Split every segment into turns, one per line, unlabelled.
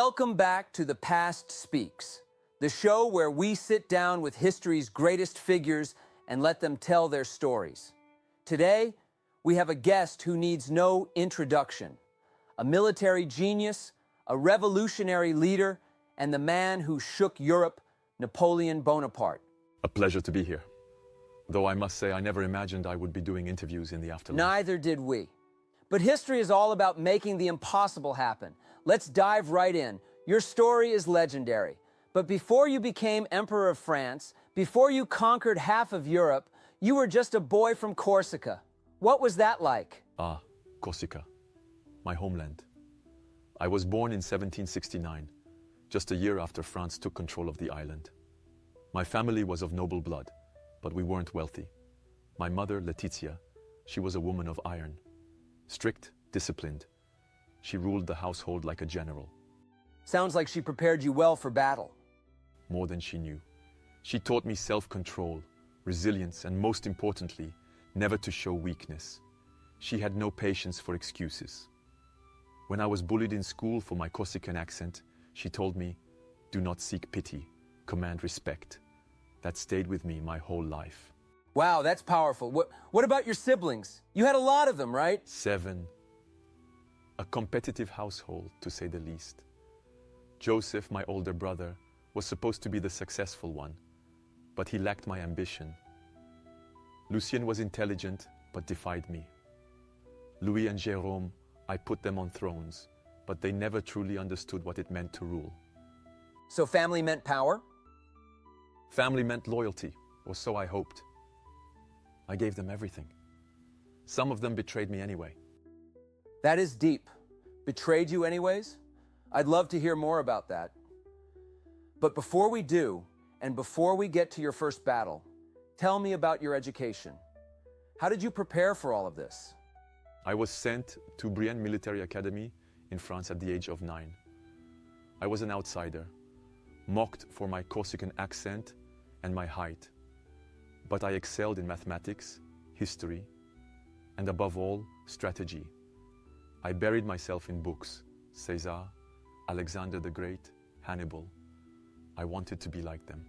Welcome back to The Past Speaks, the show where we sit down with history's greatest figures and let them tell their stories. Today, we have a guest who needs no introduction, a military genius, a revolutionary leader, and the man who shook Europe, Napoleon Bonaparte.
A pleasure to be here. Though I must say I never imagined I would be doing interviews in the afterlife.
Neither did we. But history is all about making the impossible happen. Let's dive right in. Your story is legendary. But before you became Emperor of France, before you conquered half of Europe, you were just a boy from Corsica. What was that like?
Corsica, my homeland. I was born in 1769, just a year after France took control of the island. My family was of noble blood, but we weren't wealthy. My mother, Letizia, she was a woman of iron. Strict, disciplined. She ruled the household like a general.
Sounds like she prepared you well for battle.
More than she knew. She taught me self-control, resilience, and most importantly, never to show weakness. She had no patience for excuses. When I was bullied in school for my Corsican accent, she told me, "Do not seek pity, command respect." That stayed with me my whole life.
Wow, that's powerful. What about your siblings? You had a lot of them, right?
7. A competitive household, to say the least. Joseph, my older brother, was supposed to be the successful one, but he lacked my ambition. Lucien was intelligent, but defied me. Louis and Jérôme, I put them on thrones, but they never truly understood what it meant to rule.
So family meant power?
Family meant loyalty, or so I hoped. I gave them everything. Some of them betrayed me anyway.
That is deep. Betrayed you anyways? I'd love to hear more about that. But before we do, and before we get to your first battle, tell me about your education. How did you prepare for all of this?
I was sent to Brienne Military Academy in France at the age of 9. I was an outsider, mocked for my Corsican accent and my height. But I excelled in mathematics, history, and above all, strategy. I buried myself in books, Caesar, Alexander the Great, Hannibal. I wanted to be like them.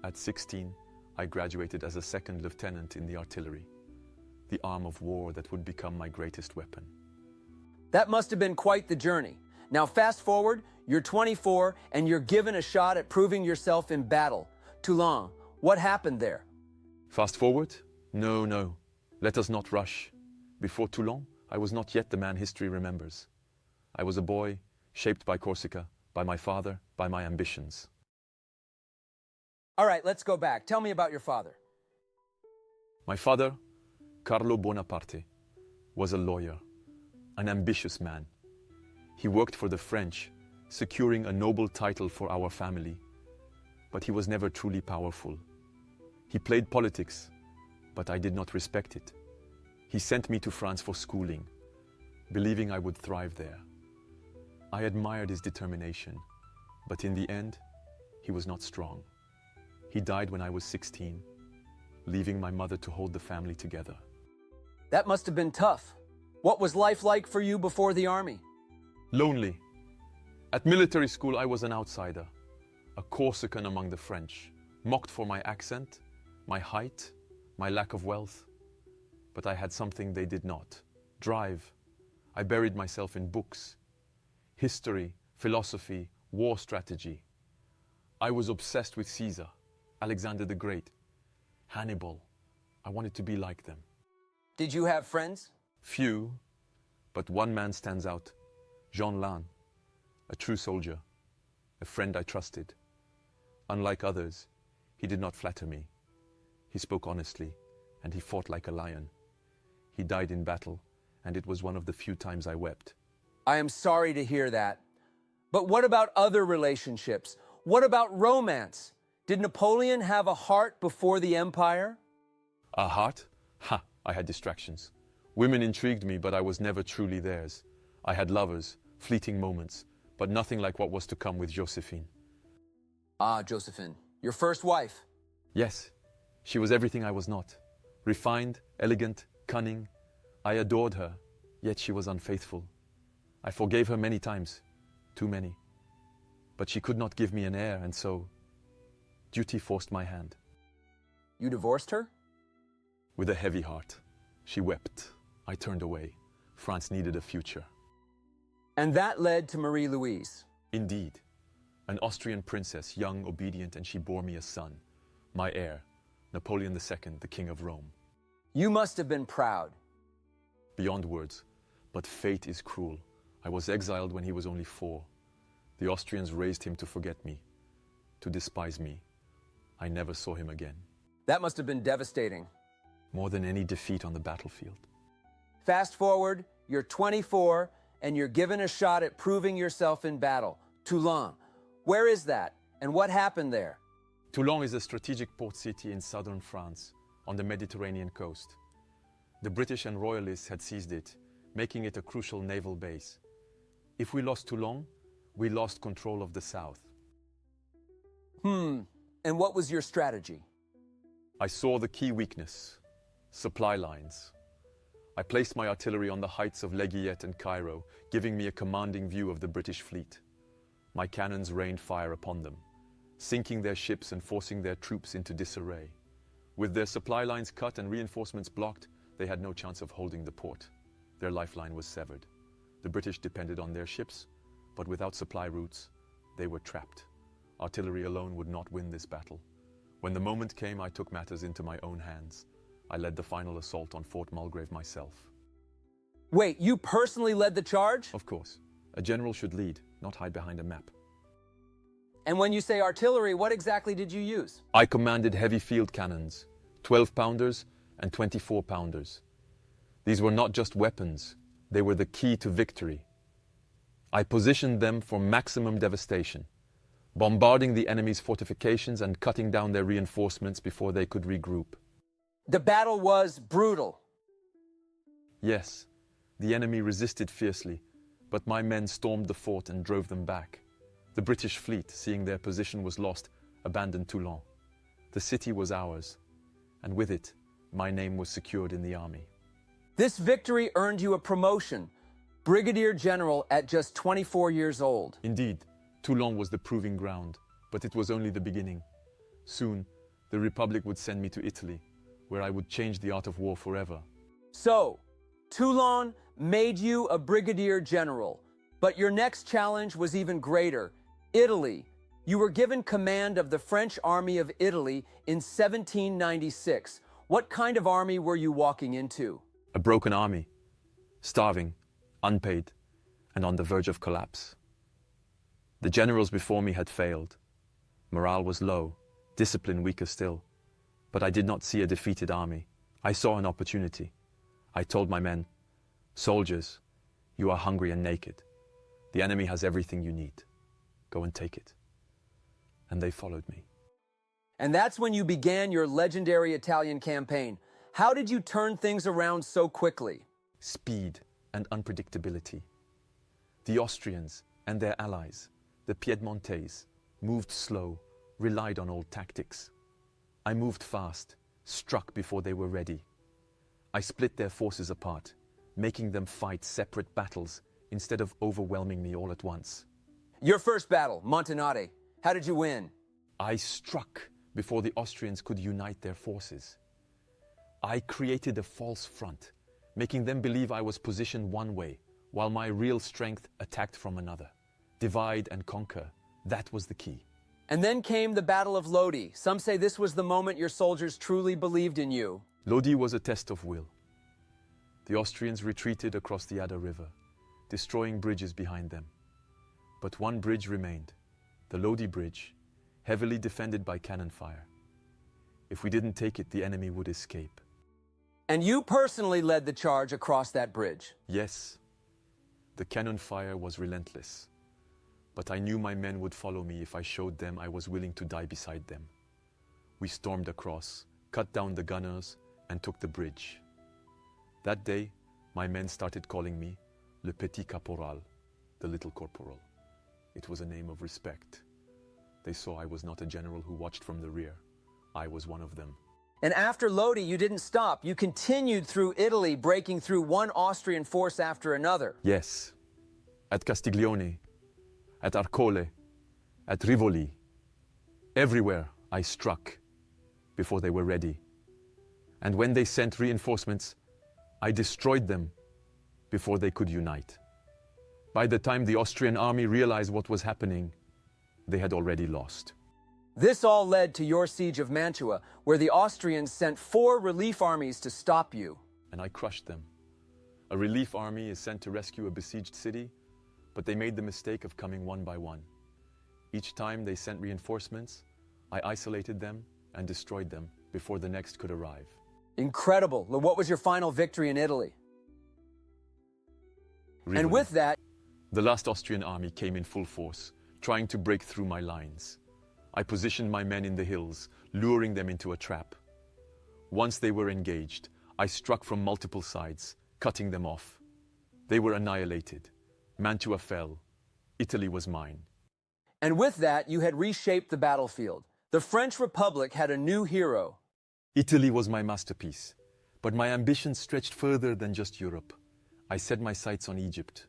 At 16, I graduated as a second lieutenant in the artillery, the arm of war that would become my greatest weapon.
That must have been quite the journey. Now fast forward, you're 24 and you're given a shot at proving yourself in battle. Toulon, what happened there?
Fast forward? No. Let us not rush. Before Toulon, I was not yet the man history remembers. I was a boy, shaped by Corsica, by my father, by my ambitions.
All right, let's go back. Tell me about your father.
My father, Carlo Bonaparte, was a lawyer, an ambitious man. He worked for the French, securing a noble title for our family. But he was never truly powerful. He played politics, but I did not respect it. He sent me to France for schooling, believing I would thrive there. I admired his determination, but in the end, he was not strong. He died when I was 16, leaving my mother to hold the family together.
That must have been tough. What was life like for you before the army?
Lonely. At military school, I was an outsider, a Corsican among the French, mocked for my accent, my height, my lack of wealth. But I had something they did not: drive. I buried myself in books, history, philosophy, war strategy. I was obsessed with Caesar, Alexander the Great, Hannibal. I wanted to be like them.
Did you have friends?
Few, but one man stands out: Jean Lannes, a true soldier, a friend I trusted. Unlike others, he did not flatter me. He spoke honestly, and he fought like a lion. He died in battle, and it was one of the few times I wept.
I am sorry to hear that. But what about other relationships? What about romance? Did Napoleon have a heart before the empire?
A heart? Ha! I had distractions. Women intrigued me, but I was never truly theirs. I had lovers, fleeting moments, but nothing like what was to come with Josephine.
Ah, Josephine, your first wife.
Yes, she was everything I was not. Refined, elegant, cunning. I adored her, yet she was unfaithful. I forgave her many times, too many. but she could not give me an heir, and so duty forced my hand.
You divorced her?
With a heavy heart, she wept. I turned away. France needed a future.
And that led to Marie-Louise.
Indeed, an Austrian princess, young, obedient, and she bore me a son, my heir, Napoleon II, the King of Rome.
You must have been proud.
Beyond words, but fate is cruel. I was exiled when he was only 4. The Austrians raised him to forget me, to despise me. I never saw him again.
That must have been devastating.
More than any defeat on the battlefield.
Fast forward, you're 24, and you're given a shot at proving yourself in battle. Toulon. Where is that, and what happened there?
Toulon is a strategic port city in southern France, on the Mediterranean coast. The British and Royalists had seized it, making it a crucial naval base. If we lost Toulon, we lost control of the south.
And what was your strategy?
I saw the key weakness: supply lines. I placed my artillery on the heights of Leguillet and Cairo, giving me a commanding view of the British fleet. My cannons rained fire upon them, sinking their ships and forcing their troops into disarray. With their supply lines cut and reinforcements blocked, they had no chance of holding the port. Their lifeline was severed. The British depended on their ships, but without supply routes, they were trapped. Artillery alone would not win this battle. When the moment came, I took matters into my own hands. I led the final assault on Fort Mulgrave myself.
Wait, you personally led the charge?
Of course. A general should lead, not hide behind a map.
And when you say artillery, what exactly did you use?
I commanded heavy field cannons, 12-pounders and 24-pounders. These were not just weapons, they were the key to victory. I positioned them for maximum devastation, bombarding the enemy's fortifications and cutting down their reinforcements before they could regroup.
The battle was brutal.
Yes, the enemy resisted fiercely, but my men stormed the fort and drove them back. The British fleet, seeing their position was lost, abandoned Toulon. The city was ours, and with it, my name was secured in the army.
This victory earned you a promotion, Brigadier General at just 24 years old.
Indeed, Toulon was the proving ground, but it was only the beginning. Soon, the Republic would send me to Italy, where I would change the art of war forever.
So, Toulon made you a Brigadier General, but your next challenge was even greater. Italy. You were given command of the French army of Italy in 1796. What kind of army were you walking into?
A broken army, starving, unpaid, and on the verge of collapse. The generals before me had failed. Morale was low, discipline weaker still. But I did not see a defeated army. I saw an opportunity. I told my men, "Soldiers, you are hungry and naked. The enemy has everything you need. Go and take it." And they followed me.
And that's when you began your legendary Italian campaign. How did you turn things around so quickly?
Speed and unpredictability. The Austrians and their allies, the Piedmontese, moved slow, relied on old tactics. I moved fast, struck before they were ready. I split their forces apart, making them fight separate battles instead of overwhelming me all at once.
Your first battle, Montanate. How did you win?
I struck before the Austrians could unite their forces. I created a false front, making them believe I was positioned one way, while my real strength attacked from another. Divide and conquer, that was the key.
And then came the Battle of Lodi. Some say this was the moment your soldiers truly believed in you.
Lodi was a test of will. The Austrians retreated across the Adda River, destroying bridges behind them. But one bridge remained, the Lodi Bridge, heavily defended by cannon fire. If we didn't take it, the enemy would escape.
And you personally led the charge across that bridge.
Yes, the cannon fire was relentless. But I knew my men would follow me if I showed them I was willing to die beside them. We stormed across, cut down the gunners, and took the bridge. That day, my men started calling me Le Petit Caporal, the little corporal. It was a name of respect. They saw I was not a general who watched from the rear. I was one of them.
And after Lodi, you didn't stop. You continued through Italy, breaking through one Austrian force after another.
Yes, at Castiglione, at Arcole, at Rivoli. Everywhere I struck before they were ready. And when they sent reinforcements, I destroyed them before they could unite. By the time the Austrian army realized what was happening, they had already lost.
This all led to your siege of Mantua, where the Austrians sent 4 relief armies to stop you.
And I crushed them. A relief army is sent to rescue a besieged city, but they made the mistake of coming one by one. Each time they sent reinforcements, I isolated them and destroyed them before the next could arrive.
Incredible. What was your final victory in Italy?
Rivoli.
And with that,
The last Austrian army came in full force, trying to break through my lines. I positioned my men in the hills, luring them into a trap. Once they were engaged, I struck from multiple sides, cutting them off. They were annihilated. Mantua fell. Italy was mine.
And with that, you had reshaped the battlefield. The French Republic had a new hero.
Italy was my masterpiece, but my ambitions stretched further than just Europe. I set my sights on Egypt.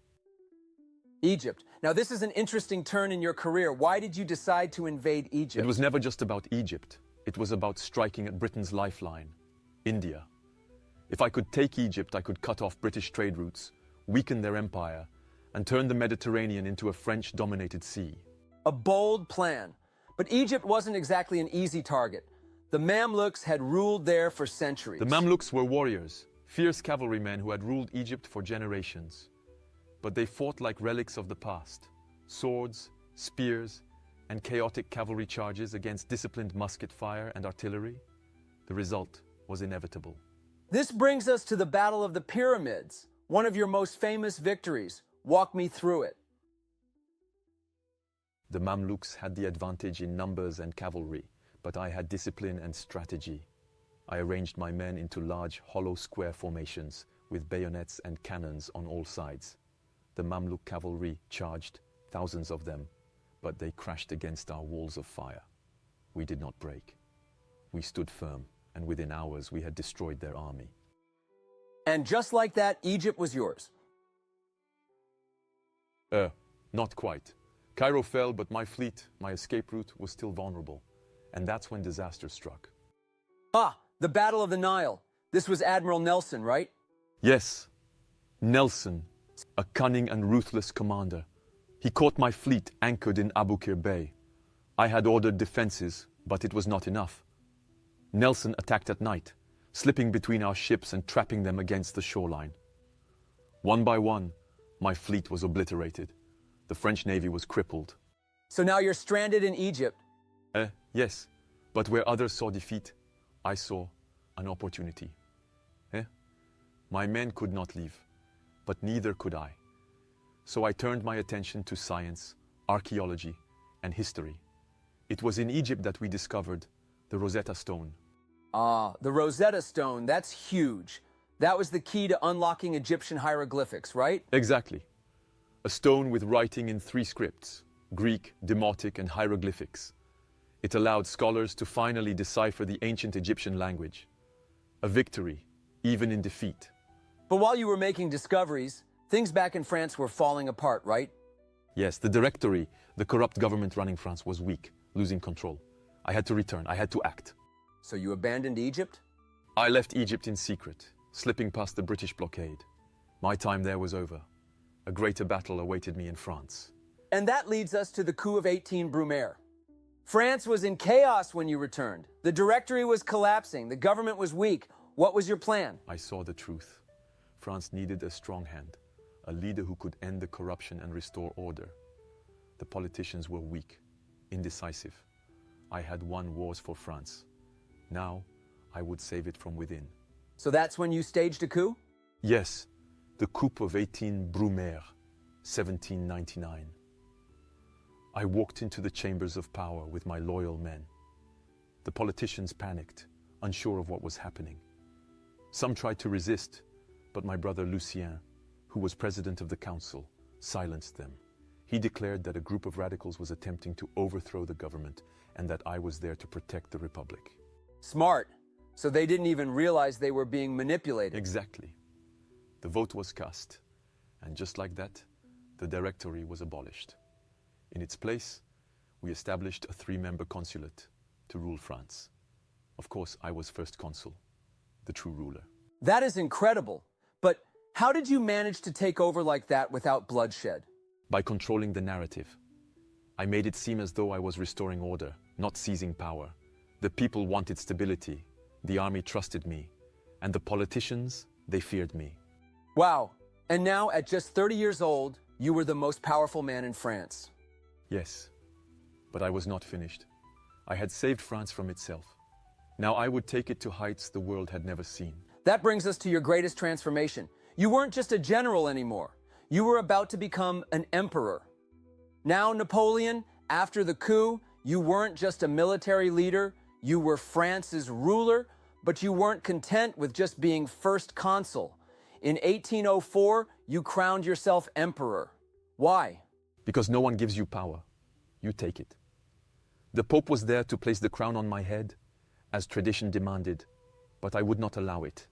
Egypt. Now, this is an interesting turn in your career. Why did you decide to invade Egypt?
It was never just about Egypt. It was about striking at Britain's lifeline, India. If I could take Egypt, I could cut off British trade routes, weaken their empire, and turn the Mediterranean into a French-dominated sea.
A bold plan. But Egypt wasn't exactly an easy target. The Mamluks had ruled there for centuries.
The Mamluks were warriors, fierce cavalrymen who had ruled Egypt for generations. But they fought like relics of the past. Swords, spears, and chaotic cavalry charges against disciplined musket fire and artillery. The result was inevitable.
This brings us to the Battle of the Pyramids, one of your most famous victories. Walk me through it.
The Mamluks had the advantage in numbers and cavalry, but I had discipline and strategy. I arranged my men into large hollow square formations with bayonets and cannons on all sides. The Mamluk cavalry charged, thousands of them, but they crashed against our walls of fire. We did not break. We stood firm, and within hours we had destroyed their army.
And just like that, Egypt was yours.
Not quite. Cairo fell, but my fleet, my escape route, was still vulnerable. And that's when disaster struck.
Ah, the Battle of the Nile. This was Admiral Nelson, right?
Yes, Nelson, a cunning and ruthless commander. He caught my fleet anchored in Abu Qir Bay. I had ordered defenses, but it was not enough. Nelson attacked at night, slipping between our ships and trapping them against the shoreline. One by one, my fleet was obliterated. The French Navy was crippled.
So now you're stranded in Egypt.
Yes, but where others saw defeat, I saw an opportunity. My men could not leave, but neither could I. So I turned my attention to science, archaeology, and history. It was in Egypt that we discovered the Rosetta Stone.
Ah, the Rosetta Stone, that's huge. That was the key to unlocking Egyptian hieroglyphics, right?
Exactly. A stone with writing in 3 scripts, Greek, Demotic, and hieroglyphics. It allowed scholars to finally decipher the ancient Egyptian language. A victory, even in defeat.
But while you were making discoveries, things back in France were falling apart, right?
Yes, the Directory, the corrupt government running France, was weak, losing control. I had to return, I had to act.
So you abandoned Egypt?
I left Egypt in secret, slipping past the British blockade. My time there was over. A greater battle awaited me in France.
And that leads us to the coup of 18 Brumaire. France was in chaos when you returned. The Directory was collapsing. The government was weak. What was your plan?
I saw the truth. France needed a strong hand, a leader who could end the corruption and restore order. The politicians were weak, indecisive. I had won wars for France. Now, I would save it from within.
So that's when you staged a coup?
Yes, the coup of 18 Brumaire, 1799. I walked into the chambers of power with my loyal men. The politicians panicked, unsure of what was happening. Some tried to resist, but my brother Lucien, who was president of the council, silenced them. He declared that a group of radicals was attempting to overthrow the government and that I was there to protect the republic.
Smart. So they didn't even realize they were being manipulated.
Exactly. The vote was cast, and just like that, the Directory was abolished. In its place, we established a 3-member consulate to rule France. Of course, I was first consul, the true ruler.
That is incredible. But how did you manage to take over like that without bloodshed?
By controlling the narrative. I made it seem as though I was restoring order, not seizing power. The people wanted stability, the army trusted me, and the politicians, they feared me.
Wow. And now, at just 30 years old, you were the most powerful man in France.
Yes, but I was not finished. I had saved France from itself. Now I would take it to heights the world had never seen.
That brings us to your greatest transformation. You weren't just a general anymore. You were about to become an emperor. Now, Napoleon, after the coup, you weren't just a military leader, you were France's ruler, but you weren't content with just being first consul. In 1804, you crowned yourself emperor. Why?
Because no one gives you power. You take it. The Pope was there to place the crown on my head, as tradition demanded, but I would not allow it.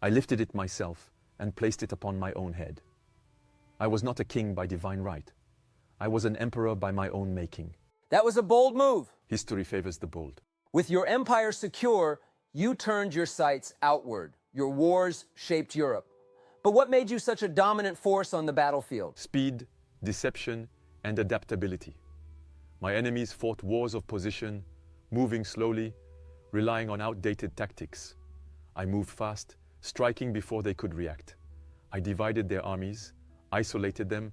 I lifted it myself and placed it upon my own head. I was not a king by divine right. I was an emperor by my own making.
That was a bold move.
History favors the bold.
With your empire secure, you turned your sights outward. Your wars shaped Europe. But what made you such a dominant force on the battlefield?
Speed, deception, and adaptability. My enemies fought wars of position, moving slowly, relying on outdated tactics. I moved fast, striking before they could react. I divided their armies, isolated them,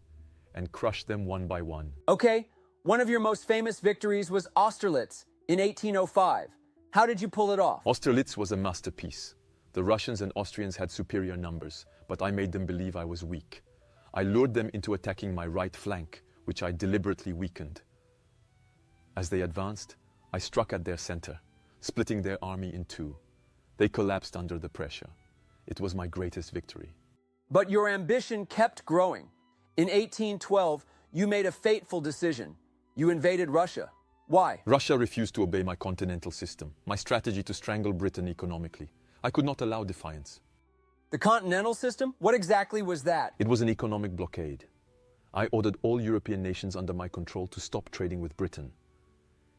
and crushed them one by one.
Okay, one of your most famous victories was Austerlitz in 1805. How did you pull it off?
Austerlitz was a masterpiece. The Russians and Austrians had superior numbers, but I made them believe I was weak. I lured them into attacking my right flank, which I deliberately weakened. As they advanced, I struck at their center, splitting their army in two. They collapsed under the pressure. It was my greatest victory.
But your ambition kept growing. In 1812, you made a fateful decision. You invaded Russia. Why?
Russia refused to obey my continental system, my strategy to strangle Britain economically. I could not allow defiance.
The continental system? What exactly was that?
It was an economic blockade. I ordered all European nations under my control to stop trading with Britain,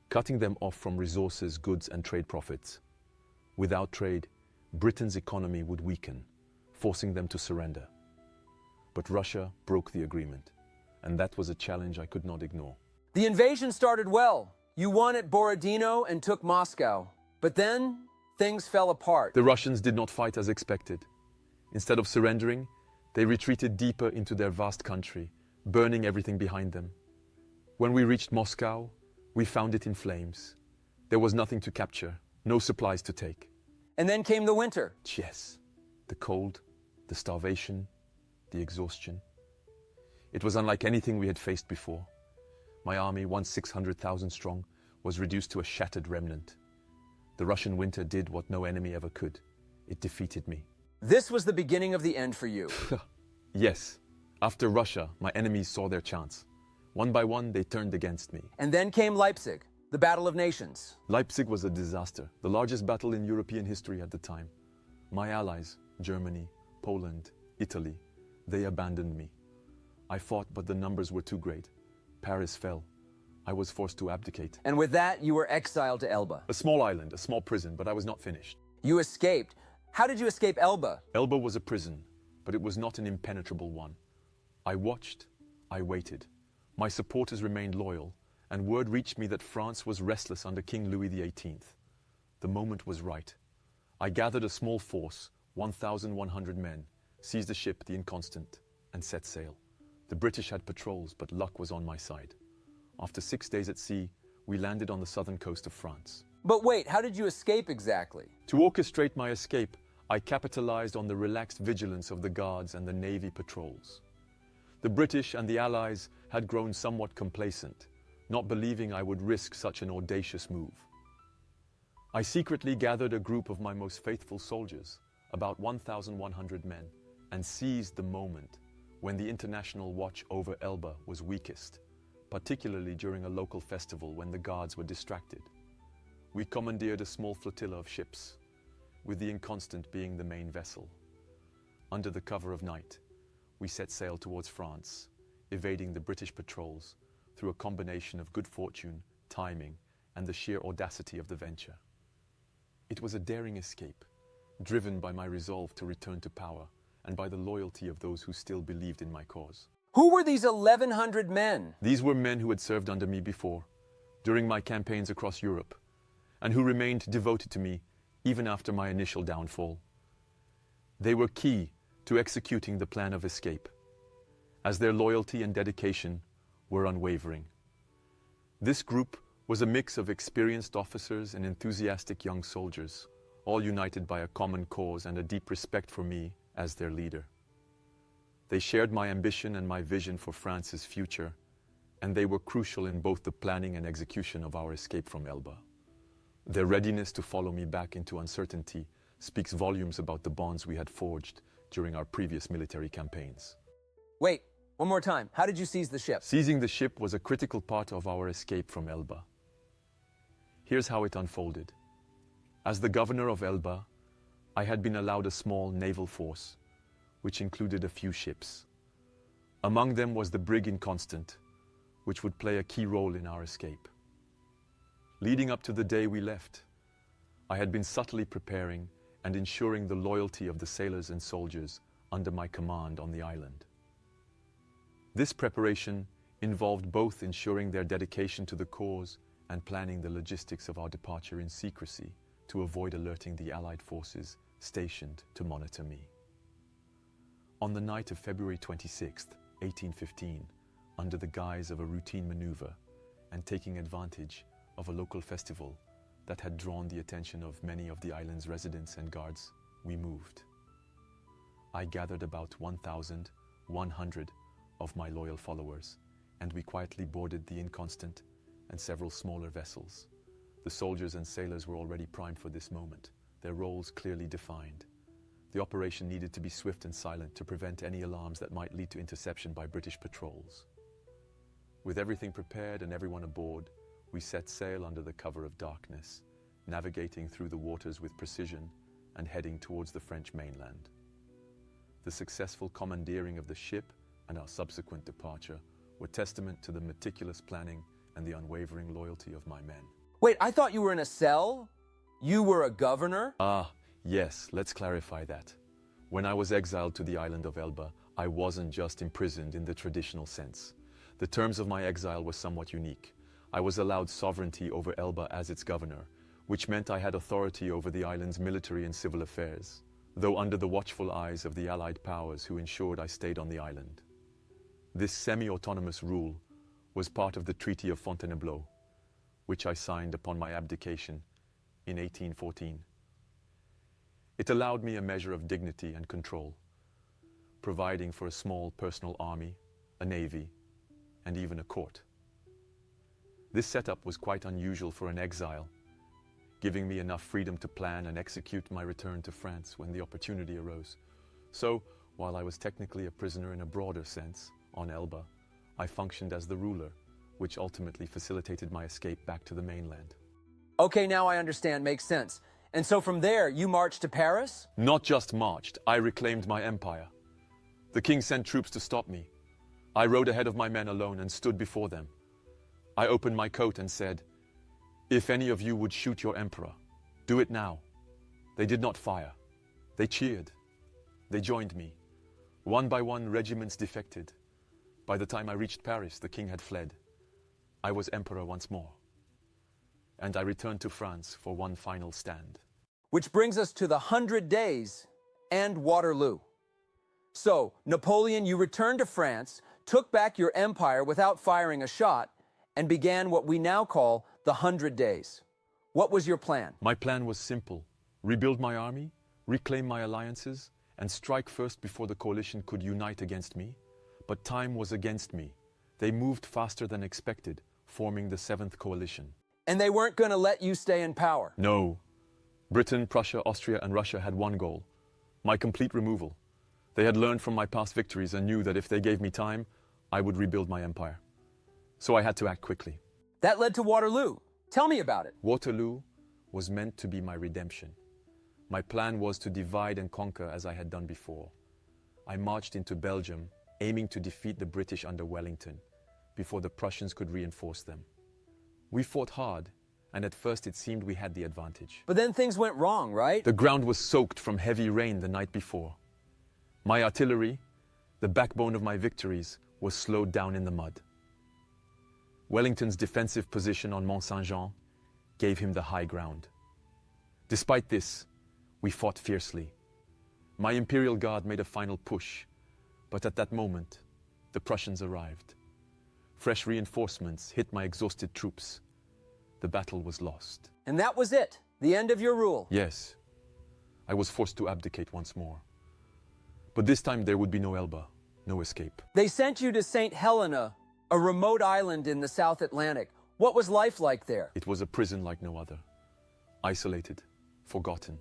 cutting them off from resources, goods, and trade profits. Without trade, Britain's economy would weaken, forcing them to surrender. But Russia broke the agreement, and that was a challenge I could not ignore.
The invasion started well. You won at Borodino and took Moscow. But then, things fell apart.
The Russians did not fight as expected. Instead of surrendering, they retreated deeper into their vast country, burning everything behind them. When we reached Moscow, we found it in flames. There was nothing to capture, no supplies to take.
And then came the winter.
Yes, the cold, the starvation, the exhaustion. It was unlike anything we had faced before. My army, once 600,000 strong, was reduced to a shattered remnant. The Russian winter did what no enemy ever could. It defeated me.
This was the beginning of the end for you.
Yes. After Russia, my enemies saw their chance. One by one, they turned against me.
And then came Leipzig, the Battle of Nations.
Leipzig was a disaster, the largest battle in European history at the time. My allies, Germany, Poland, Italy, they abandoned me. I fought, but the numbers were too great. Paris fell. I was forced to abdicate.
And with that, you were exiled to Elba.
A small island, a small prison, but I was not finished.
You escaped. How did you escape Elba?
Elba was a prison, but it was not an impenetrable one. I watched, I waited. My supporters remained loyal, and word reached me that France was restless under King Louis XVIII. The moment was right. I gathered a small force, 1,100 men, seized a ship, the Inconstant, and set sail. The British had patrols, but luck was on my side. After 6 days at sea, we landed on the southern coast of France.
But wait, how did you escape exactly?
To orchestrate my escape, I capitalized on the relaxed vigilance of the guards and the Navy patrols. The British and the Allies had grown somewhat complacent, not believing I would risk such an audacious move. I secretly gathered a group of my most faithful soldiers, about 1,100 men, and seized the moment when the international watch over Elba was weakest, particularly during a local festival when the guards were distracted. We commandeered a small flotilla of ships, with the Inconstant being the main vessel. Under the cover of night, we set sail towards France, evading the British patrols, through a combination of good fortune, timing, and the sheer audacity of the venture. It was a daring escape, driven by my resolve to return to power and by the loyalty of those who still believed in my cause.
Who were these 1,100 men?
These were men who had served under me before, during my campaigns across Europe, and who remained devoted to me even after my initial downfall. They were key to executing the plan of escape, as their loyalty and dedication were unwavering. This group was a mix of experienced officers and enthusiastic young soldiers, all united by a common cause and a deep respect for me as their leader. They shared my ambition and my vision for France's future, and they were crucial in both the planning and execution of our escape from Elba. Their readiness to follow me back into uncertainty speaks volumes about the bonds we had forged during our previous military campaigns.
Wait, one more time. How did you seize the ship?
Seizing the ship was a critical part of our escape from Elba. Here's how it unfolded. As the governor of Elba, I had been allowed a small naval force, which included a few ships. Among them was the brig Inconstant, which would play a key role in our escape. Leading up to the day we left, I had been subtly preparing and ensuring the loyalty of the sailors and soldiers under my command on the island. This preparation involved both ensuring their dedication to the cause and planning the logistics of our departure in secrecy to avoid alerting the Allied forces stationed to monitor me. On the night of February 26, 1815, under the guise of a routine maneuver and taking advantage of a local festival that had drawn the attention of many of the island's residents and guards, we moved. I gathered about 1,100 of my loyal followers, and we quietly boarded the Inconstant and several smaller vessels. The soldiers and sailors were already primed for this moment, their roles clearly defined. The operation needed to be swift and silent to prevent any alarms that might lead to interception by British patrols. With everything prepared and everyone aboard, we set sail under the cover of darkness, navigating through the waters with precision and heading towards the French mainland. The successful commandeering of the ship and our subsequent departure were testament to the meticulous planning and the unwavering loyalty of my men.
Wait, I thought you were in a cell? You were a governor?
Yes, let's clarify that. When I was exiled to the island of Elba, I wasn't just imprisoned in the traditional sense. The terms of my exile were somewhat unique. I was allowed sovereignty over Elba as its governor, which meant I had authority over the island's military and civil affairs, though under the watchful eyes of the Allied powers who ensured I stayed on the island. This semi-autonomous rule was part of the Treaty of Fontainebleau, which I signed upon my abdication in 1814. It allowed me a measure of dignity and control, providing for a small personal army, a navy, and even a court. This setup was quite unusual for an exile, giving me enough freedom to plan and execute my return to France when the opportunity arose. So, while I was technically a prisoner in a broader sense on Elba, I functioned as the ruler, which ultimately facilitated my escape back to the mainland.
Okay, now I understand. Makes sense. And so from there, you marched to Paris?
Not just marched, I reclaimed my empire. The king sent troops to stop me. I rode ahead of my men alone and stood before them. I opened my coat and said, "If any of you would shoot your emperor, do it now." They did not fire. They cheered. They joined me. One by one, regiments defected. By the time I reached Paris, the king had fled. I was emperor once more. And I returned to France for one final stand.
Which brings us to the 100 Days and Waterloo. So, Napoleon, you returned to France, took back your empire without firing a shot, and began what we now call the 100 Days. What was your plan?
My plan was simple. Rebuild my army, reclaim my alliances, and strike first before the coalition could unite against me. But time was against me. They moved faster than expected, forming the 7th Coalition.
And they weren't going to let you stay in power?
No. Britain, Prussia, Austria, and Russia had one goal: my complete removal. They had learned from my past victories and knew that if they gave me time, I would rebuild my empire. So I had to act quickly.
That led to Waterloo. Tell me about it.
Waterloo was meant to be my redemption. My plan was to divide and conquer as I had done before. I marched into Belgium, aiming to defeat the British under Wellington, before the Prussians could reinforce them. We fought hard, and at first it seemed we had the advantage.
But then things went wrong, right?
The ground was soaked from heavy rain the night before. My artillery, the backbone of my victories, was slowed down in the mud. Wellington's defensive position on Mont Saint-Jean gave him the high ground. Despite this, we fought fiercely. My Imperial Guard made a final push, but at that moment, the Prussians arrived. Fresh reinforcements hit my exhausted troops. The battle was lost.
And that was it, the end of your rule.
Yes, I was forced to abdicate once more. But this time there would be no Elba, no escape.
They sent you to St. Helena, a remote island in the South Atlantic. What was life like there?
It was a prison like no other. Isolated, forgotten.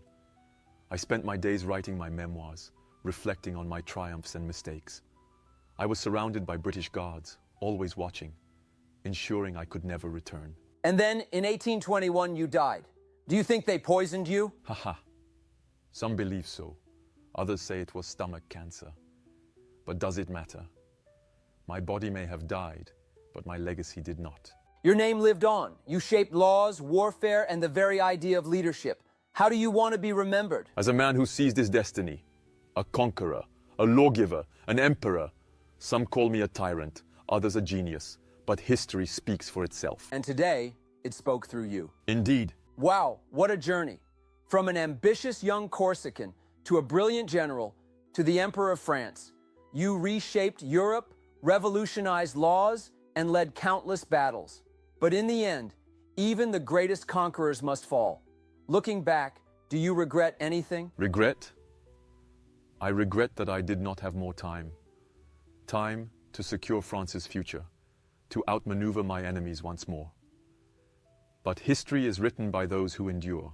I spent my days writing my memoirs, reflecting on my triumphs and mistakes. I was surrounded by British guards, always watching, ensuring I could never return.
And then in 1821 you died. Do you think they poisoned you?
Haha. Some believe so. Others say it was stomach cancer. But does it matter? My body may have died, but my legacy did not.
Your name lived on. You shaped laws, warfare, and the very idea of leadership. How do you want to be remembered?
As a man who seized his destiny, a conqueror, a lawgiver, an emperor. Some call me a tyrant, others a genius, but history speaks for itself.
And today, it spoke through you.
Indeed.
Wow, what a journey. From an ambitious young Corsican to a brilliant general to the Emperor of France, you reshaped Europe, revolutionized laws, and led countless battles. But in the end, even the greatest conquerors must fall. Looking back, do you regret anything?
Regret? I regret that I did not have more time. Time to secure France's future, to outmaneuver my enemies once more. But history is written by those who endure.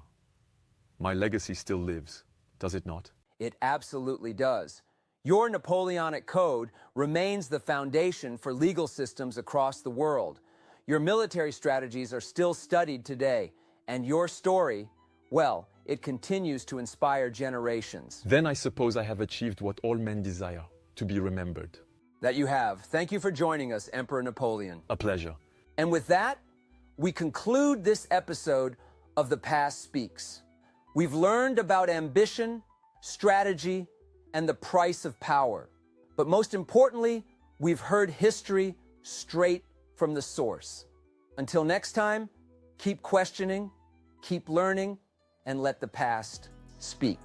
My legacy still lives, does it not?
It absolutely does. Your Napoleonic Code remains the foundation for legal systems across the world. Your military strategies are still studied today, and your story, well, it continues to inspire generations.
Then I suppose I have achieved what all men desire, to be remembered.
That you have. Thank you for joining us, Emperor Napoleon.
A pleasure.
And with that, we conclude this episode of The Past Speaks. We've learned about ambition, strategy, and the price of power. But most importantly, we've heard history straight from the source. Until next time, keep questioning, keep learning, and let the past speak.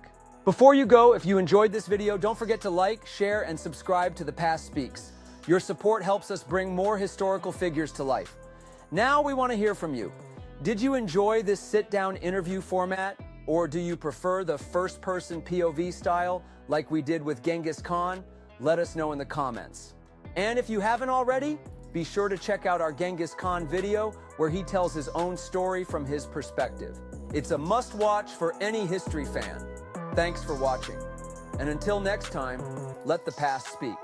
Before you go, if you enjoyed this video, don't forget to like, share, and subscribe to The Past Speaks. Your support helps us bring more historical figures to life. Now we want to hear from you. Did you enjoy this sit-down interview format, or do you prefer the first-person POV style like we did with Genghis Khan? Let us know in the comments. And if you haven't already, be sure to check out our Genghis Khan video where he tells his own story from his perspective. It's a must-watch for any history fan. Thanks for watching. And until next time, let the past speak.